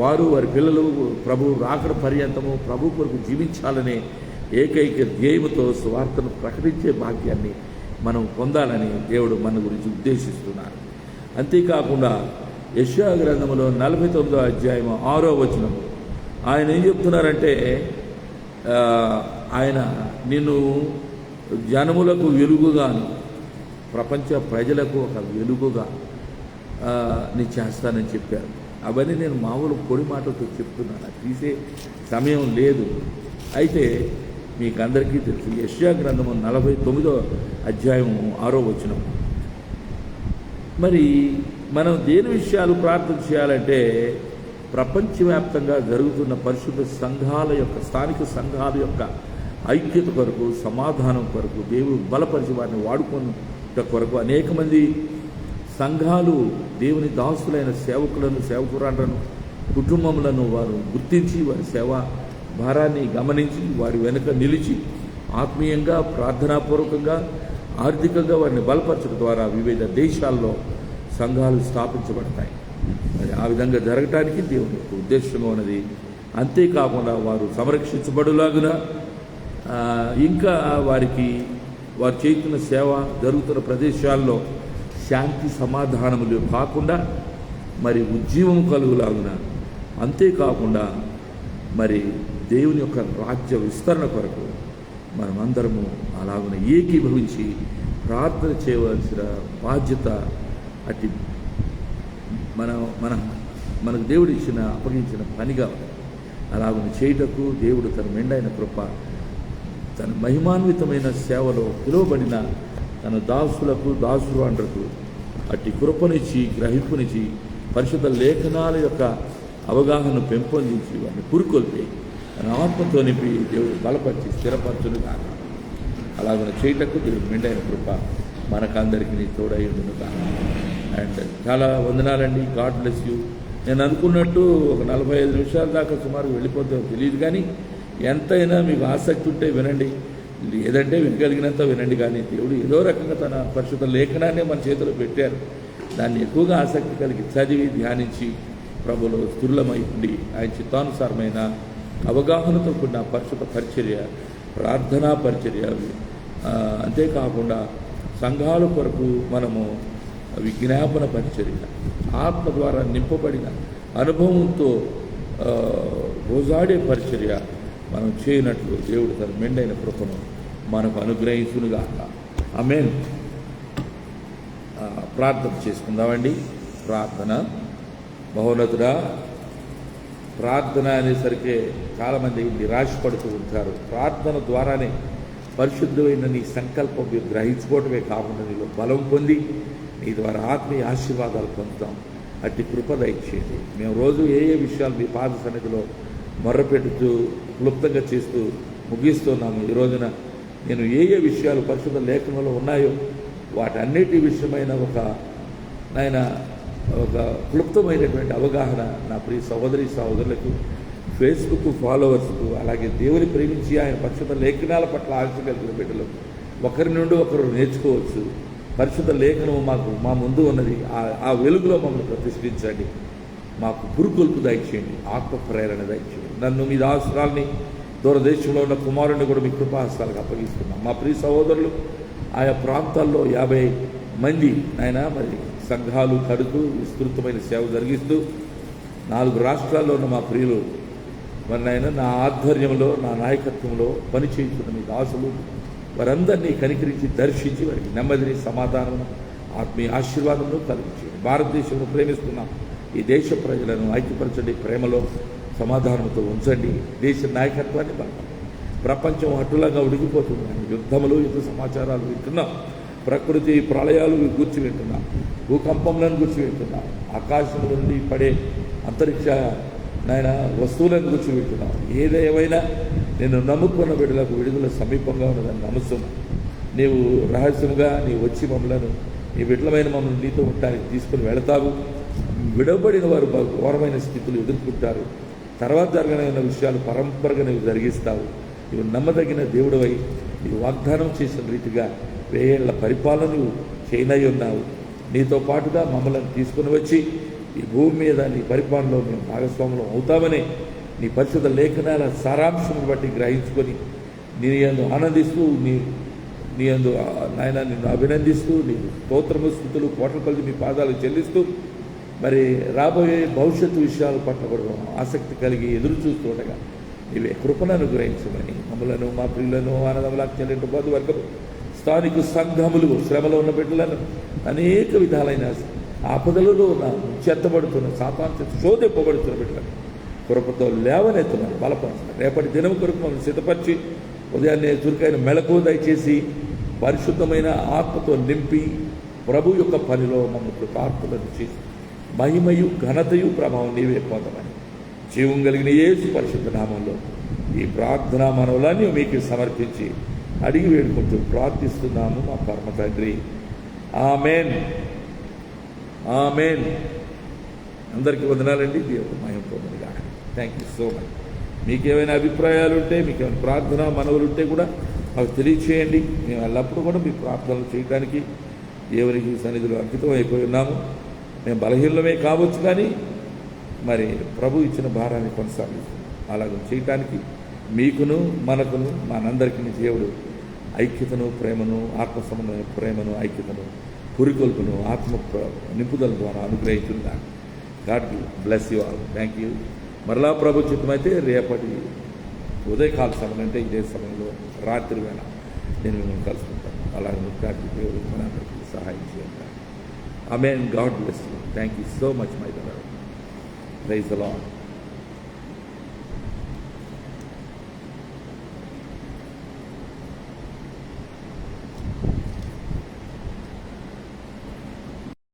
వారు, వారి పిల్లలు ప్రభు రాకడ పర్యంతము ప్రభు కొరకు జీవించాలనే ఏకైక ధ్యేయముతో స్వార్థను ప్రకటించే భాగ్యాన్ని మనం పొందాలని దేవుడు మన గురించి ఉద్దేశిస్తున్నారు. అంతేకాకుండా యెషయా గ్రంథములో 49వ అధ్యాయం 6వ వచనము ఆయన ఏం చెప్తున్నారంటే, ఆయన నిన్ను జనములకు వెలుగుగాను, ప్రపంచ ప్రజలకు ఒక వెలుగుగా నీ చేస్తానని చెప్పారు. అవన్నీ నేను మామూలు పొడి మాటలతో చెప్తున్నాను, తీసే సమయం లేదు. అయితే మీకు అందరికీ తెలుసు, యెషయా గ్రంథము 49వ అధ్యాయం 6వ వచనం. మరి మనం దేని విషయాలు ప్రార్థన చేయాలంటే, ప్రపంచవ్యాప్తంగా జరుగుతున్న పరిశుద్ధ సంఘాల యొక్క, స్థానిక సంఘాల యొక్క ఐక్యత కొరకు, సమాధానం కొరకు, దేవుడు బలపరిచి వారిని వాడుకున్న కొరకు అనేక మంది సంఘాలు దేవుని దాసులైన సేవకులను, సేవకురాలను, కుటుంబములను వారు గుర్తించి వారి సేవా భారాన్ని గమనించి వారి వెనుక నిలిచి ఆత్మీయంగా, ప్రార్థనాపూర్వకంగా, ఆర్థికంగా వారిని బలపరచడం ద్వారా వివిధ దేశాల్లో సంఘాలు స్థాపించబడతాయి. మరి ఆ విధంగా జరగటానికి దేవుని యొక్క ఉద్దేశంగా ఉన్నది. అంతేకాకుండా వారు సంరక్షించబడులాగున, ఇంకా వారికి వారు చేస్తున్న సేవ జరుగుతున్న ప్రదేశాల్లో శాంతి సమాధానములు కాకుండా మరి ఉజ్జీవం కలుగులాగున, అంతేకాకుండా మరి దేవుని యొక్క రాజ్య విస్తరణ కొరకు మనమందరము అలాగున ఏకీభవించి ప్రార్థన చేయవలసిన బాధ్యత అట్టి మనకు దేవుడు ఇచ్చిన, అప్పగించిన పనిగా అలాగున చేయుటకు దేవుడు తన మెండైన కృప, తన మహిమాన్వితమైన సేవలో పిలువబడిన తన దాసులకు, దాసురాండ్రకు అట్టి కృపనిచ్చి, గ్రహింపునిచ్చి, పరిశుద్ధ లేఖనాల యొక్క అవగాహన పెంపొందించి వారిని పురుకొల్పి తన ఆత్మతో నింపి దేవుడు బలపరిచి స్థిరపరచును కాక. అలాగన చేయటకు దేవుడు మెండైన కృప మనకందరికీ తోడై ఉండును కాక. అండ్ చాలా వందనాలండి. God bless you. నేను అనుకున్నట్టు ఒక 45 నిమిషాల దాకా సుమారు వెళ్ళిపోతే తెలియదు, కానీ ఎంతైనా మీకు ఆసక్తి ఉంటే వినండి, లేదంటే వినగలిగినంత వినండి. కానీ దేవుడు ఏదో రకంగా తన పరిశుద్ధ లేఖనాన్ని మన చేతిలో పెట్టారు. దాన్ని ఎక్కువగా ఆసక్తి కలిగి చదివి ధ్యానించి ప్రభులో స్థిరులమై ఉండి ఆయన చిత్తానుసారమైన అవగాహనతో కూడిన పరిశుద్ధ పరిచర్య, ప్రార్థనా పరిచర్య, అంతేకాకుండా సంఘాల కొరకు మనము విజ్ఞాపన పరిచర్య, ఆత్మ ద్వారా నింపబడిన అనుభవంతో గోజాడే పరిచర్య మనం చేయనట్లు దేవుడు తన మెండైన కృపను మనకు అనుగ్రహించునుగాక. ఆమేన్. ప్రార్థన చేసుకుందామండి. ప్రార్థన. మహోన్నతుడా, ప్రార్థన అనేసరికి చాలామంది నిరాశపడుతూ ఉంటారు. ప్రార్థన ద్వారానే పరిశుద్ధమైన నీ సంకల్పం మీరు గ్రహించుకోవటమే కాకుండా నీలో బలం పొంది నీ ద్వారా ఆత్మీయ ఆశీర్వాదాలు పొందుతాం. అట్టి కృప దయచేయండి. మేము రోజు ఏ విషయాలు మీ పాద సన్నిధిలో మొర్రపెడుతూ క్లుప్తంగా చేస్తూ ముగిస్తున్నాము. ఈ రోజున నేను ఏ విషయాలు పరిశుద్ధ లేఖనంలో ఉన్నాయో వాటన్నిటి విషయమైన ఒక క్లుప్తమైనటువంటి అవగాహన నా ప్రియ సహోదరి సహోదరులకు, ఫేస్బుక్ ఫాలోవర్స్కు, అలాగే దేవుని ప్రేమించి ఆయన పరిశుద్ధ లేఖనాల పట్ల ఆసక్తి కలిగిన బిడ్డలు ఒకరి నుండి ఒకరు నేర్చుకోవచ్చు. పరిశుద్ధ లేఖనం మా ముందు ఉన్నది. ఆ వెలుగులో మమ్మల్ని ప్రతిష్ఠించండి. మాకు పురుకొల్పు దయచేయండి, ఆత్మ ప్రేరణ దయచేయండి. నన్ను మీ దాసురాల్ని, దూరదేశంలో ఉన్న కుమారుని కూడా మీ కృపాహస్తాలకు అప్పగిస్తున్నాం. మా ప్రియ సహోదరులు ఆయా ప్రాంతాల్లో 50 మంది ఆయన మరి సంఘాలు కడుతూ విస్తృతమైన సేవ జరిగిస్తూ 4 రాష్ట్రాల్లో ఉన్న మా ప్రియులు మరి ఆయన నా ఆధ్వర్యంలో, నా నాయకత్వంలో పనిచేస్తున్న మీ దాసులు వారందరినీ కనికరించి దర్శించి వారికి నెమ్మదిని, సమాధానం, ఆత్మీయ ఆశీర్వాదంలో కలిగించండి. భారతదేశంలో ప్రేమిస్తున్నాం ఈ దేశ ప్రజలను ఐక్యపరచండి, ప్రేమలో సమాధానంతో ఉంచండి. దేశ నాయకత్వాన్ని బలపడండి. ప్రపంచం అటులాగా ఉడికిపోతుంది. యుద్ధములు, యుద్ధ సమాచారాలు వింటున్నాం. ప్రకృతి ప్రళయాలు గుర్చి వింటున్నాం. భూకంపంలను గుర్చి వింటున్నాం. ఆకాశం నుండి పడే అంతరిక్ష వస్తువులను గుర్చి వింటున్నాం. ఏదేమైనా నేను నమ్ముకున్న బిడ్డలకు విడుదల సమీపంగా ఉన్నదని నమ్ముతున్నా. నీవు రహస్యముగా నీవు వచ్చి మమ్మలను నీ బిడ్డలమైన మమ్మల్ని నీతో ఉండటానికి తీసుకుని వెళతావు. విడవబడిన వారు ఘోరమైన స్థితులు ఎదుర్కొంటారు. తర్వాత జరగనైన విషయాలు పరంపరగా నీవు జరిగిస్తావు. నీవు నమ్మదగిన దేవుడవై నీవు వాగ్దానం చేసిన రీతిగా 1000 ఏళ్ల పరిపాలన నువ్వు చేయనై ఉన్నావు. నీతో పాటుగా మమ్మల్ని తీసుకుని వచ్చి ఈ భూమి మీద నీ పరిపాలనలో మేము భాగస్వాములం అవుతామని నీ పరిశుద్ధ లేఖనాల సారాంశం బట్టి గ్రహించుకొని నీ యందు ఆనందిస్తూ నీ యందు నాయన నిన్ను అభినందిస్తూ నీ స్తోత్రము స్తుతులు కోట్ల కొలది మీ పాదాలు చెల్లిస్తూ మరి రాబోయే భవిష్యత్తు విషయాల పట్ల కూడా ఆసక్తి కలిగి ఎదురు చూస్తుండగా నీవే కృపను అనుగ్రహించమని మమ్మలను మా ప్రియులను ఆనందములకు చెల్లింటు బంధువర్గము స్థానిక సంఘములు శ్రమలో ఉన్న బిడ్డలను అనేక విధాలైన ఆపదలలో ఉన్న చెత్తబడుతున్న సాతాను చేత శోధింపబడుతున్న బిడ్డలను కృపతో లేవనెత్తున్నారు, బలపరుస్తున్నారు. రేపటి దినం కొరకు మమ్మల్ని సిద్ధపరిచి ఉదయాన్నే చురుకైన మెళకు దయచేసి పరిశుద్ధమైన ఆత్మతో నింపి ప్రభు యొక్క పనిలో మమ్మల్ని ప్రార్థనలు చేసి మహిమయు ఘనతయు ప్రభావం నీవే పొందమని జీవం కలిగిన యేసు పరిశుద్ధ నామంలో ఈ ప్రార్థనా మనవులన్నీ మీకు సమర్పించి అడిగి వేడుకుంటూ ప్రార్థిస్తున్నాము మా పరమ తండ్రి. Amen, amen. అందరికీ వందనాలండి. దేవుడు మహిమ పొందని కాక. Thank you so much. మీకేమైనా అభిప్రాయాలు ఉంటే, మీకేమైనా ప్రార్థన మనవులు ఉంటే కూడా మాకు తెలియచేయండి. మేము ఎల్లప్పుడూ కూడా మీ ప్రార్థనలు చేయడానికి దేవునికి సన్నిధిలో అంకితం అయిపోయి ఉన్నాము. మేము బలహీనమే కావచ్చు, కానీ మరి ప్రభు ఇచ్చిన భారాన్ని కొనసాగిస్తున్నాం. అలాగ చేయటానికి మీకును మనకును మనందరికీ దేవుడు ఐక్యతను, ప్రేమను, ఆత్మ సంబంధమైన ప్రేమను, ఐక్యతను, పురికొల్పును, ఆత్మ నింపుదల ద్వారా అనుగ్రహించున్నాను. God bless you all. Thank you. మరలా ప్రభు చిత్తమైతే రేపటి ఉదయకాల సమయం అంటే ఇదే సమయంలో రాత్రి వేళ నేను మిమ్మల్ని కలుసుకుంటాను. అలాగే గాడ్ దేవుడు మనందరికీ సహాయం చేయండి. ఆమేన్. God bless you. Thank you so much my brother. Praise the lord.